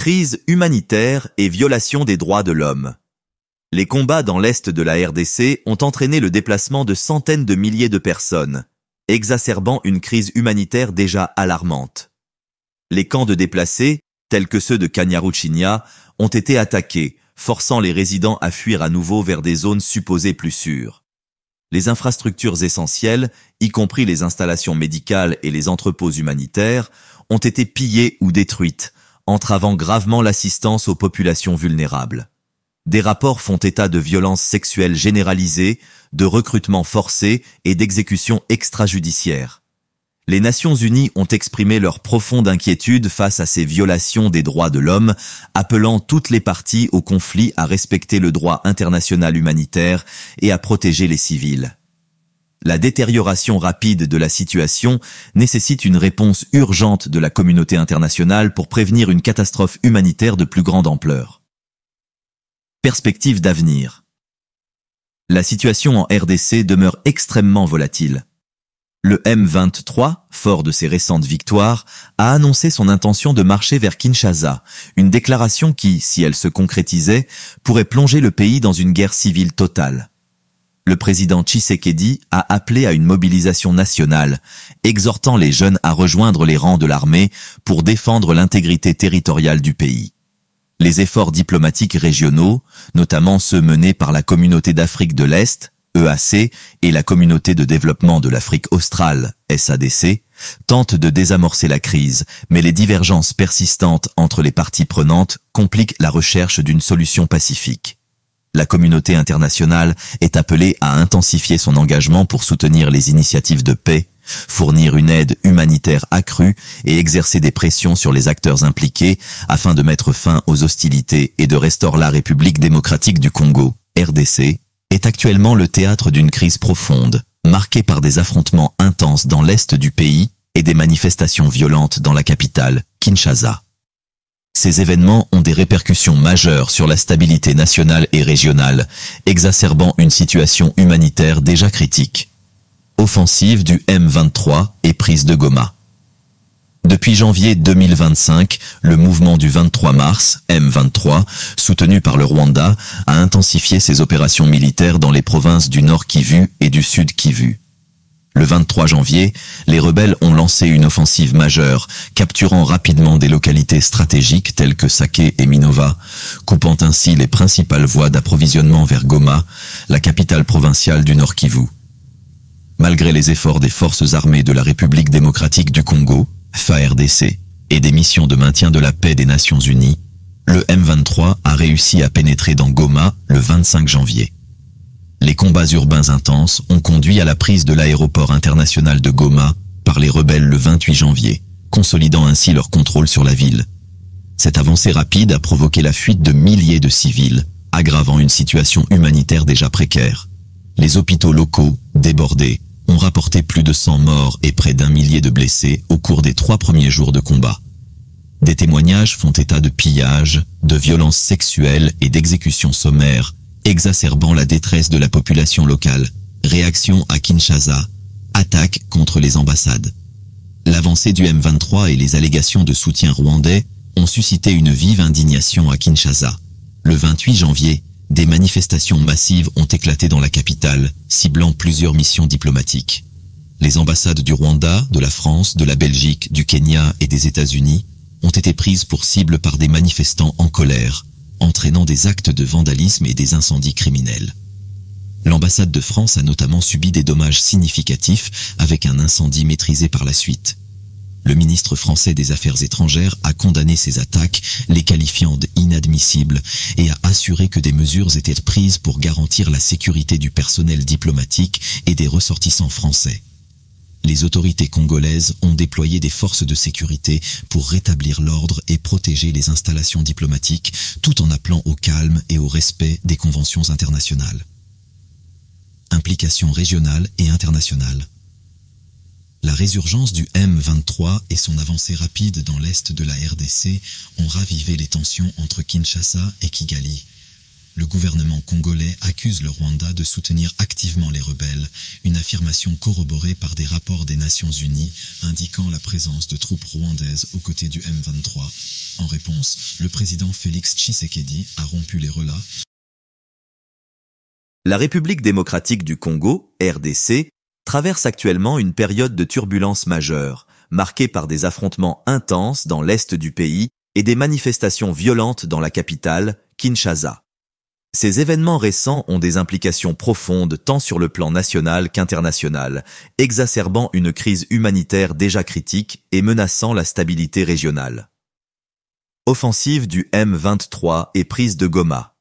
Crise humanitaire et violation des droits de l'homme. Les combats dans l'est de la RDC ont entraîné le déplacement de centaines de milliers de personnes, exacerbant une crise humanitaire déjà alarmante. Les camps de déplacés, tels que ceux de Kanyaruchinya, ont été attaqués, forçant les résidents à fuir à nouveau vers des zones supposées plus sûres. Les infrastructures essentielles, y compris les installations médicales et les entrepôts humanitaires, ont été pillées ou détruites, entravant gravement l'assistance aux populations vulnérables. Des rapports font état de violences sexuelles généralisées, de recrutements forcés et d'exécutions extrajudiciaires. Les Nations Unies ont exprimé leur profonde inquiétude face à ces violations des droits de l'homme, appelant toutes les parties au conflit à respecter le droit international humanitaire et à protéger les civils. La détérioration rapide de la situation nécessite une réponse urgente de la communauté internationale pour prévenir une catastrophe humanitaire de plus grande ampleur. Perspectives d'avenir. La situation en RDC demeure extrêmement volatile. Le M23, fort de ses récentes victoires, a annoncé son intention de marcher vers Kinshasa, une déclaration qui, si elle se concrétisait, pourrait plonger le pays dans une guerre civile totale. Le président Tshisekedi a appelé à une mobilisation nationale, exhortant les jeunes à rejoindre les rangs de l'armée pour défendre l'intégrité territoriale du pays. Les efforts diplomatiques régionaux, notamment ceux menés par la Communauté d'Afrique de l'Est, EAC, et la Communauté de développement de l'Afrique australe, SADC, tentent de désamorcer la crise, mais les divergences persistantes entre les parties prenantes compliquent la recherche d'une solution pacifique. La communauté internationale est appelée à intensifier son engagement pour soutenir les initiatives de paix, fournir une aide humanitaire accrue et exercer des pressions sur les acteurs impliqués afin de mettre fin aux hostilités et de restaurer la République démocratique du Congo, RDC, est actuellement le théâtre d'une crise profonde, marquée par des affrontements intenses dans l'est du pays et des manifestations violentes dans la capitale, Kinshasa. Ces événements ont des répercussions majeures sur la stabilité nationale et régionale, exacerbant une situation humanitaire déjà critique. Offensive du M23 et prise de Goma. Depuis janvier 2025, le mouvement du 23 mars, M23, soutenu par le Rwanda, a intensifié ses opérations militaires dans les provinces du Nord Kivu et du Sud Kivu. Le 23 janvier, les rebelles ont lancé une offensive majeure, capturant rapidement des localités stratégiques telles que Sake et Minova, coupant ainsi les principales voies d'approvisionnement vers Goma, la capitale provinciale du Nord Kivu. Malgré les efforts des forces armées de la République démocratique du Congo, FARDC, et des missions de maintien de la paix des Nations Unies, le M23 a réussi à pénétrer dans Goma le 25 janvier. Les combats urbains intenses ont conduit à la prise de l'aéroport international de Goma par les rebelles le 28 janvier, consolidant ainsi leur contrôle sur la ville. Cette avancée rapide a provoqué la fuite de milliers de civils, aggravant une situation humanitaire déjà précaire. Les hôpitaux locaux, débordés, ont rapporté plus de 100 morts et près d'1 millier de blessés au cours des 3 premiers jours de combat. Des témoignages font état de pillages, de violences sexuelles et d'exécutions sommaires, exacerbant la détresse de la population locale. Réaction à Kinshasa, attaque contre les ambassades. L'avancée du M23 et les allégations de soutien rwandais ont suscité une vive indignation à Kinshasa. Le 28 janvier, des manifestations massives ont éclaté dans la capitale, ciblant plusieurs missions diplomatiques. Les ambassades du Rwanda, de la France, de la Belgique, du Kenya et des États-Unis ont été prises pour cible par des manifestants en colère, entraînant des actes de vandalisme et des incendies criminels. L'ambassade de France a notamment subi des dommages significatifs avec un incendie maîtrisé par la suite. Le ministre français des Affaires étrangères a condamné ces attaques, les qualifiant d'inadmissibles, et a assuré que des mesures étaient prises pour garantir la sécurité du personnel diplomatique et des ressortissants français. Les autorités congolaises ont déployé des forces de sécurité pour rétablir l'ordre et protéger les installations diplomatiques, tout en appelant au calme et au respect des conventions internationales. Implications régionales et internationales. La résurgence du M23 et son avancée rapide dans l'est de la RDC ont ravivé les tensions entre Kinshasa et Kigali. Le gouvernement congolais accuse le Rwanda de soutenir activement les rebelles, une affirmation corroborée par des rapports des Nations Unies indiquant la présence de troupes rwandaises aux côtés du M23. En réponse, le président Félix Tshisekedi a rompu les relais. La République démocratique du Congo, RDC, traverse actuellement une période de turbulence majeure, marquée par des affrontements intenses dans l'est du pays et des manifestations violentes dans la capitale, Kinshasa. Ces événements récents ont des implications profondes tant sur le plan national qu'international, exacerbant une crise humanitaire déjà critique et menaçant la stabilité régionale. Offensive du M23 et prise de Goma.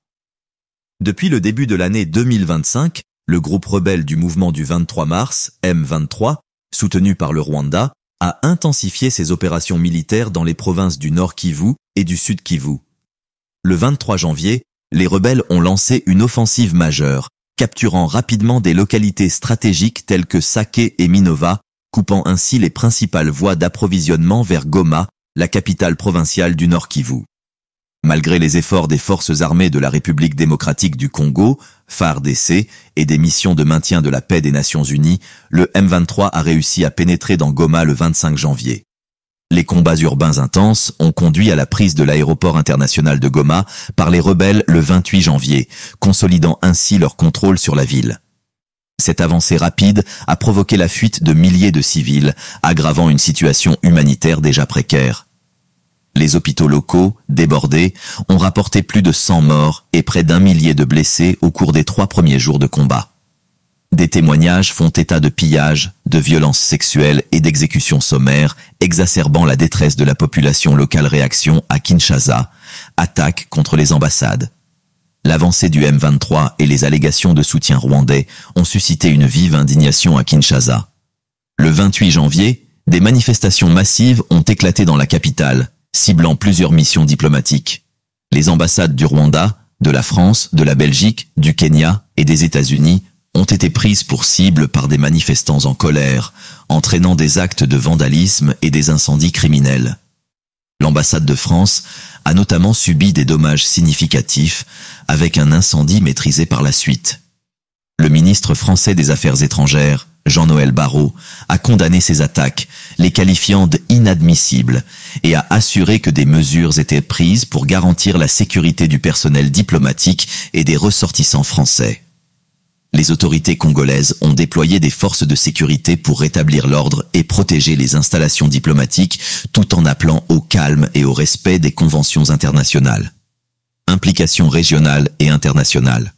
Depuis le début de l'année 2025, le groupe rebelle du mouvement du 23 mars, M23, soutenu par le Rwanda, a intensifié ses opérations militaires dans les provinces du Nord Kivu et du Sud Kivu. Le 23 janvier, les rebelles ont lancé une offensive majeure, capturant rapidement des localités stratégiques telles que Sake et Minova, coupant ainsi les principales voies d'approvisionnement vers Goma, la capitale provinciale du Nord Kivu. Malgré les efforts des forces armées de la République démocratique du Congo, FARDC, et des missions de maintien de la paix des Nations Unies, le M23 a réussi à pénétrer dans Goma le 25 janvier. Les combats urbains intenses ont conduit à la prise de l'aéroport international de Goma par les rebelles le 28 janvier, consolidant ainsi leur contrôle sur la ville. Cette avancée rapide a provoqué la fuite de milliers de civils, aggravant une situation humanitaire déjà précaire. Les hôpitaux locaux, débordés, ont rapporté plus de 100 morts et près d'1 millier de blessés au cours des 3 premiers jours de combat. Des témoignages font état de pillages, de violences sexuelles et d'exécutions sommaires, exacerbant la détresse de la population locale. Réaction à Kinshasa, attaque contre les ambassades. L'avancée du M23 et les allégations de soutien rwandais ont suscité une vive indignation à Kinshasa. Le 28 janvier, des manifestations massives ont éclaté dans la capitale, ciblant plusieurs missions diplomatiques. Les ambassades du Rwanda, de la France, de la Belgique, du Kenya et des États-Unis ont été prises pour cible par des manifestants en colère, entraînant des actes de vandalisme et des incendies criminels. L'ambassade de France a notamment subi des dommages significatifs, avec un incendie maîtrisé par la suite. Le ministre français des Affaires étrangères, Jean-Noël Barrot, a condamné ces attaques, les qualifiant d'inadmissibles, et a assuré que des mesures étaient prises pour garantir la sécurité du personnel diplomatique et des ressortissants français. Les autorités congolaises ont déployé des forces de sécurité pour rétablir l'ordre et protéger les installations diplomatiques tout en appelant au calme et au respect des conventions internationales. Implications régionales et internationales.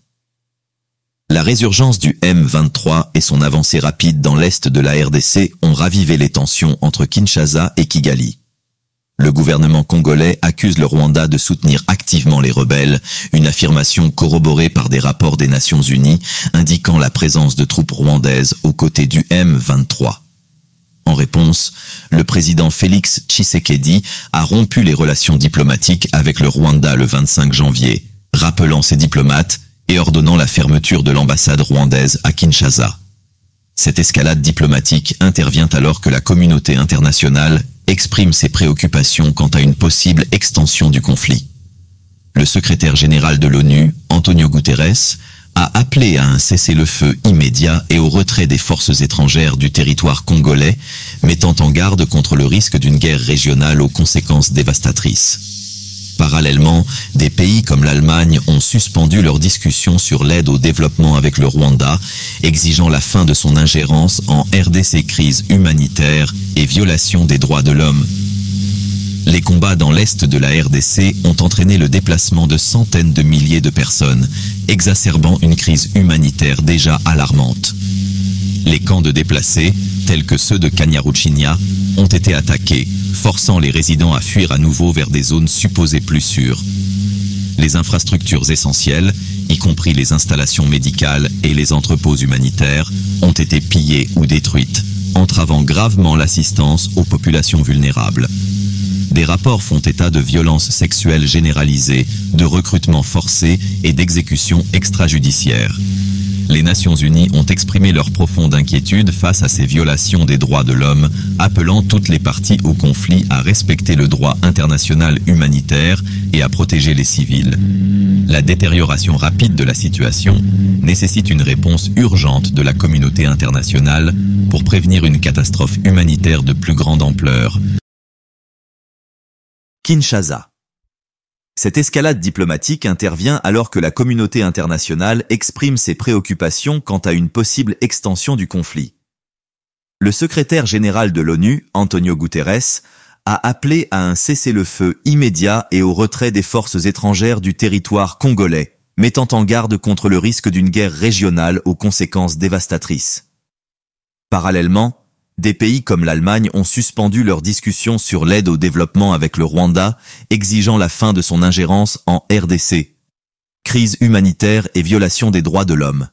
La résurgence du M23 et son avancée rapide dans l'est de la RDC ont ravivé les tensions entre Kinshasa et Kigali. Le gouvernement congolais accuse le Rwanda de soutenir activement les rebelles, une affirmation corroborée par des rapports des Nations Unies indiquant la présence de troupes rwandaises aux côtés du M23. En réponse, le président Félix Tshisekedi a rompu les relations diplomatiques avec le Rwanda le 25 janvier, rappelant ses diplomates et ordonnant la fermeture de l'ambassade rwandaise à Kinshasa. Cette escalade diplomatique intervient alors que la communauté internationale exprime ses préoccupations quant à une possible extension du conflit. Le secrétaire général de l'ONU, Antonio Guterres, a appelé à un cessez-le-feu immédiat et au retrait des forces étrangères du territoire congolais, mettant en garde contre le risque d'une guerre régionale aux conséquences dévastatrices. Parallèlement, des pays comme l'Allemagne ont suspendu leurs discussions sur l'aide au développement avec le Rwanda, exigeant la fin de son ingérence en RDC, crise humanitaire et violation des droits de l'homme. Les combats dans l'est de la RDC ont entraîné le déplacement de centaines de milliers de personnes, exacerbant une crise humanitaire déjà alarmante. Les camps de déplacés, tels que ceux de Kanyaruchinya, ont été attaqués, forçant les résidents à fuir à nouveau vers des zones supposées plus sûres. Les infrastructures essentielles, y compris les installations médicales et les entrepôts humanitaires, ont été pillées ou détruites, entravant gravement l'assistance aux populations vulnérables. Des rapports font état de violences sexuelles généralisées, de recrutements forcés et d'exécutions extrajudiciaires. les Nations Unies ont exprimé leur profonde inquiétude face à ces violations des droits de l'homme, appelant toutes les parties au conflit à respecter le droit international humanitaire et à protéger les civils. La détérioration rapide de la situation nécessite une réponse urgente de la communauté internationale pour prévenir une catastrophe humanitaire de plus grande ampleur. Kinshasa. Cette escalade diplomatique intervient alors que la communauté internationale exprime ses préoccupations quant à une possible extension du conflit. Le secrétaire général de l'ONU, Antonio Guterres, a appelé à un cessez-le-feu immédiat et au retrait des forces étrangères du territoire congolais, mettant en garde contre le risque d'une guerre régionale aux conséquences dévastatrices. Parallèlement, des pays comme l'Allemagne ont suspendu leurs discussions sur l'aide au développement avec le Rwanda, exigeant la fin de son ingérence en RDC. Crise humanitaire et violation des droits de l'homme.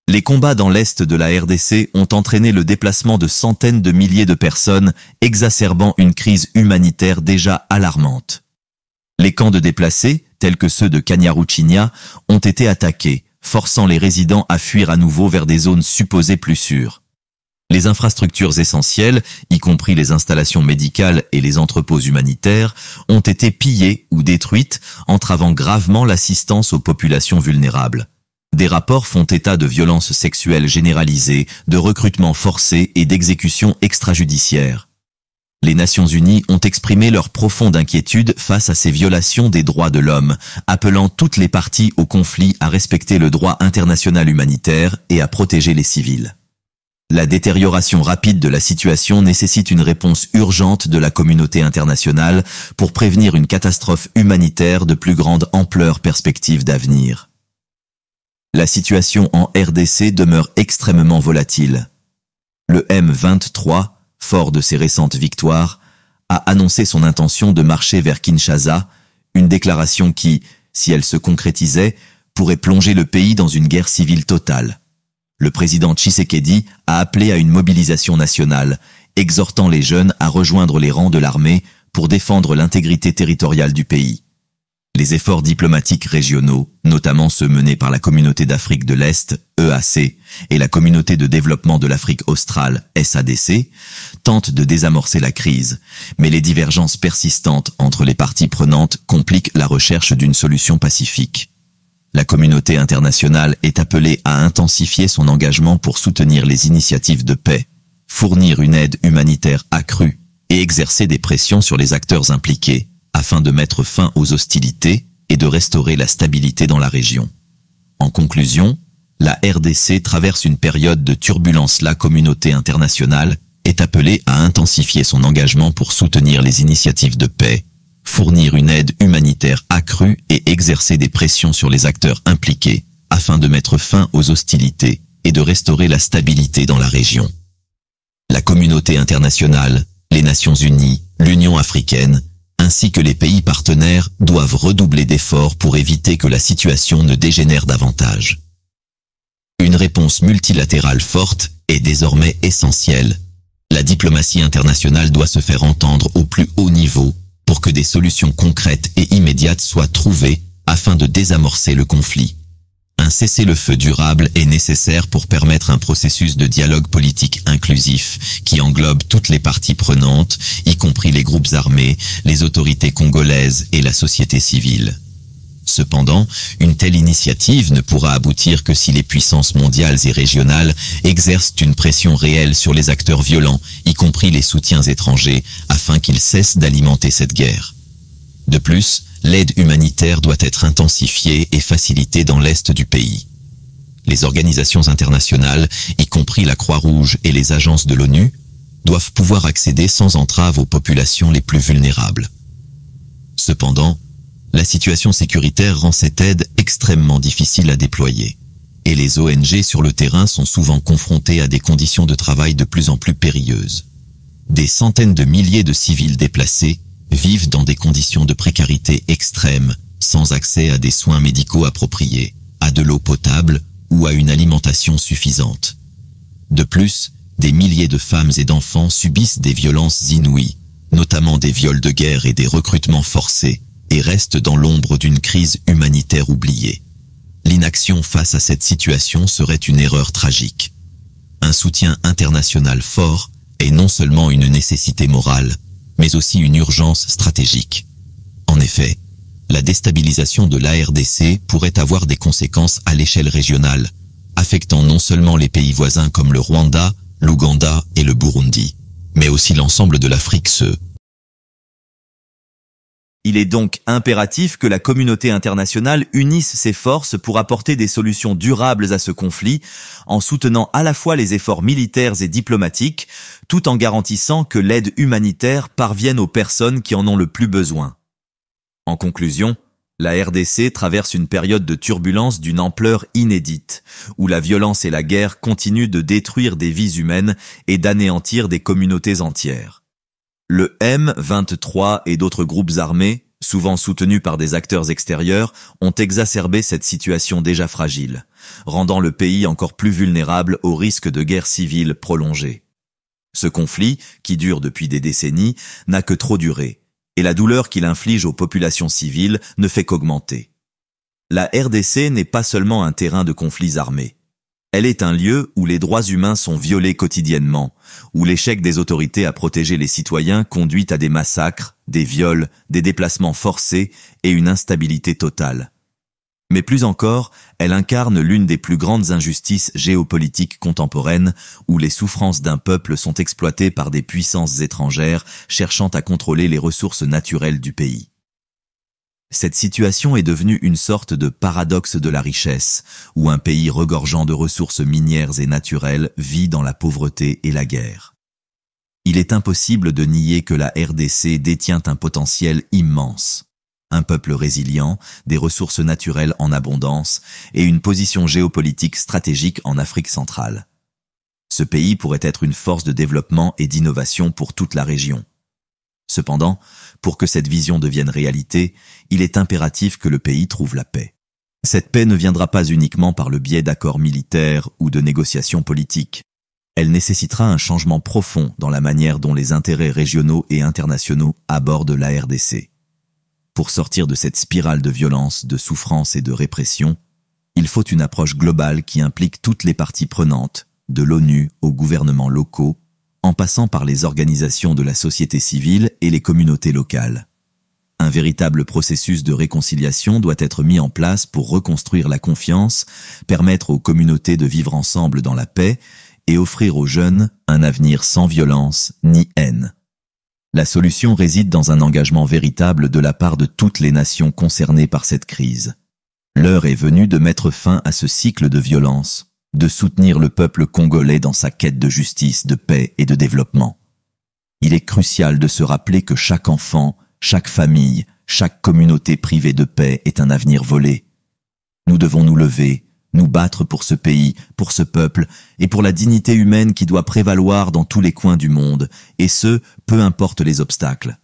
Les combats dans l'est de la RDC ont entraîné le déplacement de centaines de milliers de personnes, exacerbant une crise humanitaire déjà alarmante. Les camps de déplacés, tels que ceux de Kanyaruchinya, ont été attaqués, forçant les résidents à fuir à nouveau vers des zones supposées plus sûres. Les infrastructures essentielles, y compris les installations médicales et les entrepôts humanitaires, ont été pillées ou détruites, entravant gravement l'assistance aux populations vulnérables. Des rapports font état de violences sexuelles généralisées, de recrutements forcés et d'exécutions extrajudiciaires. Les Nations Unies ont exprimé leur profonde inquiétude face à ces violations des droits de l'homme, appelant toutes les parties au conflit à respecter le droit international humanitaire et à protéger les civils. La détérioration rapide de la situation nécessite une réponse urgente de la communauté internationale pour prévenir une catastrophe humanitaire de plus grande ampleur perspective d'avenir. La situation en RDC demeure extrêmement volatile. Le M23, fort de ses récentes victoires, a annoncé son intention de marcher vers Kinshasa, une déclaration qui, si elle se concrétisait, pourrait plonger le pays dans une guerre civile totale. Le président Tshisekedi a appelé à une mobilisation nationale, exhortant les jeunes à rejoindre les rangs de l'armée pour défendre l'intégrité territoriale du pays. Les efforts diplomatiques régionaux, notamment ceux menés par la Communauté d'Afrique de l'Est, EAC, et la Communauté de développement de l'Afrique australe, SADC, tentent de désamorcer la crise, mais les divergences persistantes entre les parties prenantes compliquent la recherche d'une solution pacifique. La communauté internationale est appelée à intensifier son engagement pour soutenir les initiatives de paix, fournir une aide humanitaire accrue et exercer des pressions sur les acteurs impliqués, afin de mettre fin aux hostilités et de restaurer la stabilité dans la région. En conclusion, la RDC traverse une période de turbulence. La communauté internationale est appelée à intensifier son engagement pour soutenir les initiatives de paix, fournir une aide humanitaire accrue et exercer des pressions sur les acteurs impliqués, afin de mettre fin aux hostilités et de restaurer la stabilité dans la région. La communauté internationale, les Nations Unies, l'Union africaine, ainsi que les pays partenaires doivent redoubler d'efforts pour éviter que la situation ne dégénère davantage. Une réponse multilatérale forte est désormais essentielle. La diplomatie internationale doit se faire entendre au plus haut niveau pour que des solutions concrètes et immédiates soient trouvées afin de désamorcer le conflit. Un cessez-le-feu durable est nécessaire pour permettre un processus de dialogue politique inclusif qui englobe toutes les parties prenantes, y compris les groupes armés, les autorités congolaises et la société civile. Cependant, une telle initiative ne pourra aboutir que si les puissances mondiales et régionales exercent une pression réelle sur les acteurs violents, y compris les soutiens étrangers, afin qu'ils cessent d'alimenter cette guerre. De plus, l'aide humanitaire doit être intensifiée et facilitée dans l'est du pays. Les organisations internationales, y compris la Croix-Rouge et les agences de l'ONU, doivent pouvoir accéder sans entrave aux populations les plus vulnérables. Cependant, la situation sécuritaire rend cette aide extrêmement difficile à déployer, et les ONG sur le terrain sont souvent confrontées à des conditions de travail de plus en plus périlleuses. Des centaines de milliers de civils déplacés vivent dans des conditions de précarité extrême, sans accès à des soins médicaux appropriés, à de l'eau potable ou à une alimentation suffisante. De plus, des milliers de femmes et d'enfants subissent des violences inouïes, notamment des viols de guerre et des recrutements forcés, et restent dans l'ombre d'une crise humanitaire oubliée. L'inaction face à cette situation serait une erreur tragique. Un soutien international fort est non seulement une nécessité morale, mais aussi une urgence stratégique. En effet, la déstabilisation de la RDC pourrait avoir des conséquences à l'échelle régionale, affectant non seulement les pays voisins comme le Rwanda, l'Ouganda et le Burundi, mais aussi l'ensemble de l'Afrique. Il est donc impératif que la communauté internationale unisse ses forces pour apporter des solutions durables à ce conflit, en soutenant à la fois les efforts militaires et diplomatiques, tout en garantissant que l'aide humanitaire parvienne aux personnes qui en ont le plus besoin. En conclusion, la RDC traverse une période de turbulence d'une ampleur inédite, où la violence et la guerre continuent de détruire des vies humaines et d'anéantir des communautés entières. Le M23 et d'autres groupes armés, souvent soutenus par des acteurs extérieurs, ont exacerbé cette situation déjà fragile, rendant le pays encore plus vulnérable au risque de guerre civile prolongée. Ce conflit, qui dure depuis des décennies, n'a que trop duré, et la douleur qu'il inflige aux populations civiles ne fait qu'augmenter. La RDC n'est pas seulement un terrain de conflits armés. Elle est un lieu où les droits humains sont violés quotidiennement, où l'échec des autorités à protéger les citoyens conduit à des massacres, des viols, des déplacements forcés et une instabilité totale. Mais plus encore, elle incarne l'une des plus grandes injustices géopolitiques contemporaines, où les souffrances d'un peuple sont exploitées par des puissances étrangères cherchant à contrôler les ressources naturelles du pays. Cette situation est devenue une sorte de paradoxe de la richesse, où un pays regorgeant de ressources minières et naturelles vit dans la pauvreté et la guerre. Il est impossible de nier que la RDC détient un potentiel immense. Un peuple résilient, des ressources naturelles en abondance et une position géopolitique stratégique en Afrique centrale. Ce pays pourrait être une force de développement et d'innovation pour toute la région. Cependant, pour que cette vision devienne réalité, il est impératif que le pays trouve la paix. Cette paix ne viendra pas uniquement par le biais d'accords militaires ou de négociations politiques. Elle nécessitera un changement profond dans la manière dont les intérêts régionaux et internationaux abordent la RDC. Pour sortir de cette spirale de violence, de souffrance et de répression, il faut une approche globale qui implique toutes les parties prenantes, de l'ONU aux gouvernements locaux, en passant par les organisations de la société civile et les communautés locales. Un véritable processus de réconciliation doit être mis en place pour reconstruire la confiance, permettre aux communautés de vivre ensemble dans la paix et offrir aux jeunes un avenir sans violence ni haine. La solution réside dans un engagement véritable de la part de toutes les nations concernées par cette crise. L'heure est venue de mettre fin à ce cycle de violence, de soutenir le peuple congolais dans sa quête de justice, de paix et de développement. Il est crucial de se rappeler que chaque enfant, chaque famille, chaque communauté privée de paix est un avenir volé. Nous devons nous lever, nous battre pour ce pays, pour ce peuple et pour la dignité humaine qui doit prévaloir dans tous les coins du monde, et ce, peu importe les obstacles.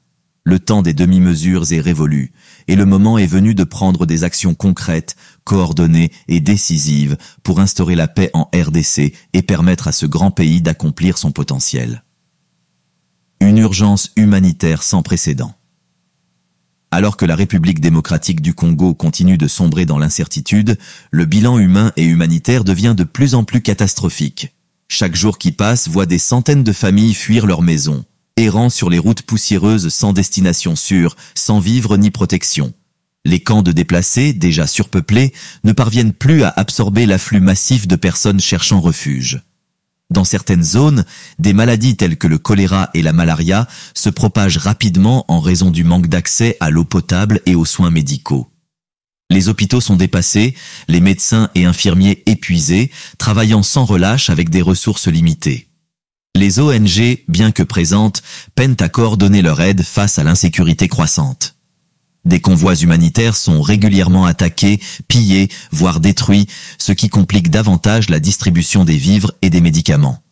Le temps des demi-mesures est révolu, et le moment est venu de prendre des actions concrètes, coordonnées et décisives pour instaurer la paix en RDC et permettre à ce grand pays d'accomplir son potentiel. Une urgence humanitaire sans précédent. Alors que la République démocratique du Congo continue de sombrer dans l'incertitude, le bilan humain et humanitaire devient de plus en plus catastrophique. Chaque jour qui passe voit des centaines de familles fuir leurs maisons, errant sur les routes poussiéreuses sans destination sûre, sans vivre ni protection. Les camps de déplacés, déjà surpeuplés, ne parviennent plus à absorber l'afflux massif de personnes cherchant refuge. Dans certaines zones, des maladies telles que le choléra et la malaria se propagent rapidement en raison du manque d'accès à l'eau potable et aux soins médicaux. Les hôpitaux sont dépassés, les médecins et infirmiers épuisés, travaillant sans relâche avec des ressources limitées. Les ONG, bien que présentes, peinent à coordonner leur aide face à l'insécurité croissante. Des convois humanitaires sont régulièrement attaqués, pillés, voire détruits, ce qui complique davantage la distribution des vivres et des médicaments.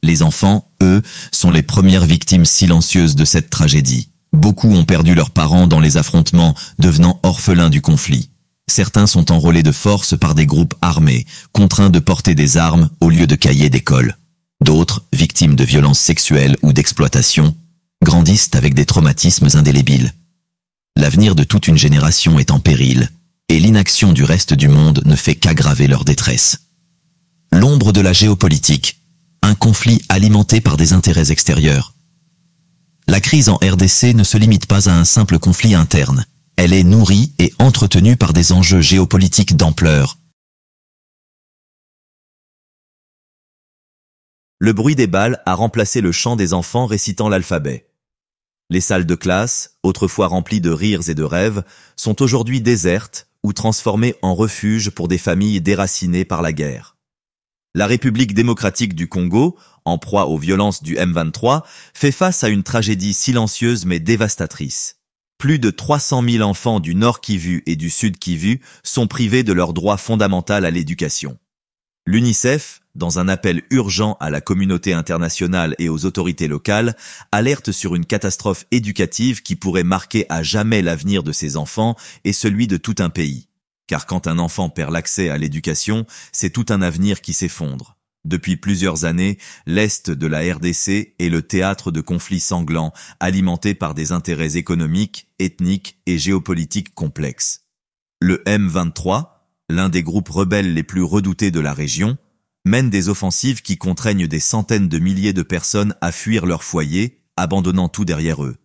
Les enfants, eux, sont les premières victimes silencieuses de cette tragédie. Beaucoup ont perdu leurs parents dans les affrontements, devenant orphelins du conflit. Certains sont enrôlés de force par des groupes armés, contraints de porter des armes au lieu de cahiers d'école. D'autres, victimes de violences sexuelles ou d'exploitation, grandissent avec des traumatismes indélébiles. L'avenir de toute une génération est en péril, et et l'inaction du reste du monde ne fait qu'aggraver leur détresse. L'ombre de la géopolitique, un conflit alimenté par des intérêts extérieurs. La crise en RDC ne se limite pas à un simple conflit interne. Elle est nourrie et entretenue par des enjeux géopolitiques d'ampleur. Le bruit des balles a remplacé le chant des enfants récitant l'alphabet. Les salles de classe, autrefois remplies de rires et de rêves, sont aujourd'hui désertes ou transformées en refuge pour des familles déracinées par la guerre. La République démocratique du Congo, en proie aux violences du M23, fait face à une tragédie silencieuse mais dévastatrice. Plus de 300 000 enfants du Nord Kivu et du Sud Kivu sont privés de leur droit fondamental à l'éducation. L'UNICEF, dans un appel urgent à la communauté internationale et aux autorités locales, alerte sur une catastrophe éducative qui pourrait marquer à jamais l'avenir de ces enfants et celui de tout un pays. Car quand un enfant perd l'accès à l'éducation, c'est tout un avenir qui s'effondre. Depuis plusieurs années, l'Est de la RDC est le théâtre de conflits sanglants, alimentés par des intérêts économiques, ethniques et géopolitiques complexes. Le M23, l'un des groupes rebelles les plus redoutés de la région, mène des offensives qui contraignent des centaines de milliers de personnes à fuir leur foyer, abandonnant tout derrière eux.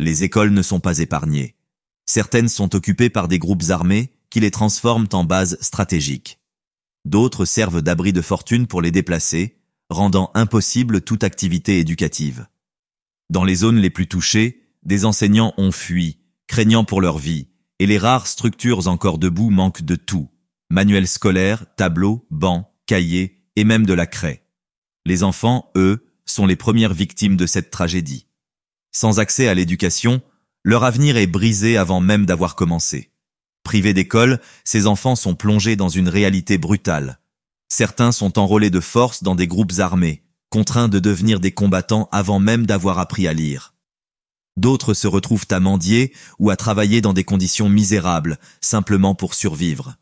Les écoles ne sont pas épargnées. Certaines sont occupées par des groupes armés qui les transforment en bases stratégiques. D'autres servent d'abri de fortune pour les déplacer, rendant impossible toute activité éducative. Dans les zones les plus touchées, des enseignants ont fui, craignant pour leur vie, et les rares structures encore debout manquent de tout. Manuels scolaires, tableaux, bancs, cahiers et même de la craie. Les enfants, eux, sont les premières victimes de cette tragédie. Sans accès à l'éducation, leur avenir est brisé avant même d'avoir commencé. Privés d'école, ces enfants sont plongés dans une réalité brutale. Certains sont enrôlés de force dans des groupes armés, contraints de devenir des combattants avant même d'avoir appris à lire. D'autres se retrouvent à mendier ou à travailler dans des conditions misérables, simplement pour survivre.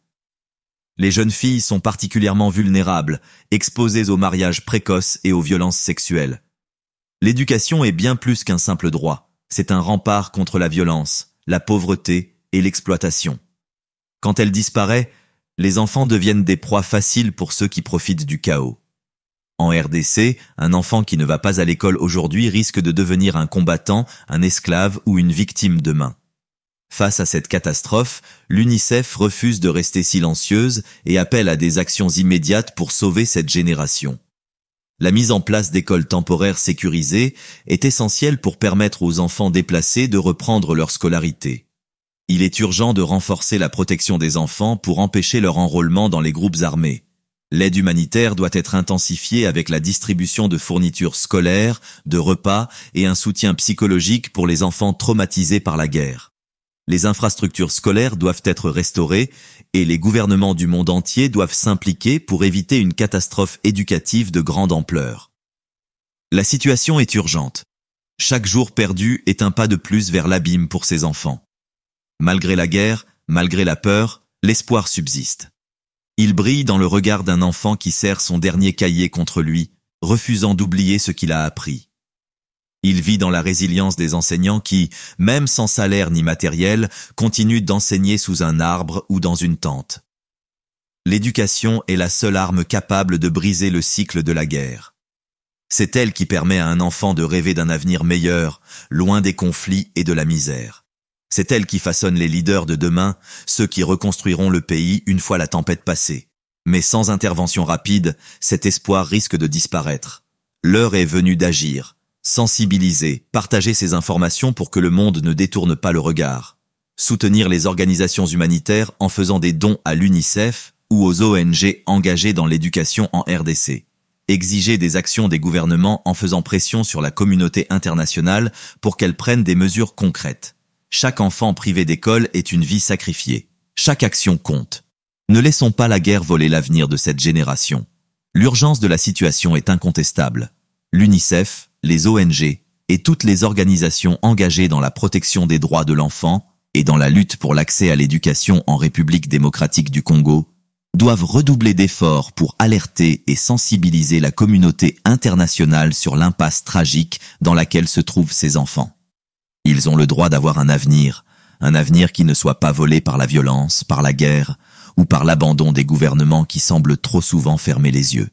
Les jeunes filles sont particulièrement vulnérables, exposées aux mariages précoces et aux violences sexuelles. L'éducation est bien plus qu'un simple droit. C'est un rempart contre la violence, la pauvreté et l'exploitation. Quand elle disparaît, les enfants deviennent des proies faciles pour ceux qui profitent du chaos. En RDC, un enfant qui ne va pas à l'école aujourd'hui risque de devenir un combattant, un esclave ou une victime demain. Face à cette catastrophe, l'UNICEF refuse de rester silencieuse et appelle à des actions immédiates pour sauver cette génération. La mise en place d'écoles temporaires sécurisées est essentielle pour permettre aux enfants déplacés de reprendre leur scolarité. Il est urgent de renforcer la protection des enfants pour empêcher leur enrôlement dans les groupes armés. L'aide humanitaire doit être intensifiée avec la distribution de fournitures scolaires, de repas et un soutien psychologique pour les enfants traumatisés par la guerre. Les infrastructures scolaires doivent être restaurées et les gouvernements du monde entier doivent s'impliquer pour éviter une catastrophe éducative de grande ampleur. La situation est urgente. Chaque jour perdu est un pas de plus vers l'abîme pour ces enfants. Malgré la guerre, malgré la peur, l'espoir subsiste. Il brille dans le regard d'un enfant qui serre son dernier cahier contre lui, refusant d'oublier ce qu'il a appris. Il vit dans la résilience des enseignants qui, même sans salaire ni matériel, continuent d'enseigner sous un arbre ou dans une tente. L'éducation est la seule arme capable de briser le cycle de la guerre. C'est elle qui permet à un enfant de rêver d'un avenir meilleur, loin des conflits et de la misère. C'est elle qui façonne les leaders de demain, ceux qui reconstruiront le pays une fois la tempête passée. Mais sans intervention rapide, cet espoir risque de disparaître. L'heure est venue d'agir, sensibiliser, partager ces informations pour que le monde ne détourne pas le regard. Soutenir les organisations humanitaires en faisant des dons à l'UNICEF ou aux ONG engagées dans l'éducation en RDC. Exiger des actions des gouvernements en faisant pression sur la communauté internationale pour qu'elle prenne des mesures concrètes. Chaque enfant privé d'école est une vie sacrifiée. Chaque action compte. Ne laissons pas la guerre voler l'avenir de cette génération. L'urgence de la situation est incontestable. L'UNICEF, les ONG et toutes les organisations engagées dans la protection des droits de l'enfant et dans la lutte pour l'accès à l'éducation en République démocratique du Congo doivent redoubler d'efforts pour alerter et sensibiliser la communauté internationale sur l'impasse tragique dans laquelle se trouvent ces enfants. Ils ont le droit d'avoir un avenir, un avenir qui ne soit pas volé par la violence, par la guerre, ou par l'abandon des gouvernements qui semblent trop souvent fermer les yeux.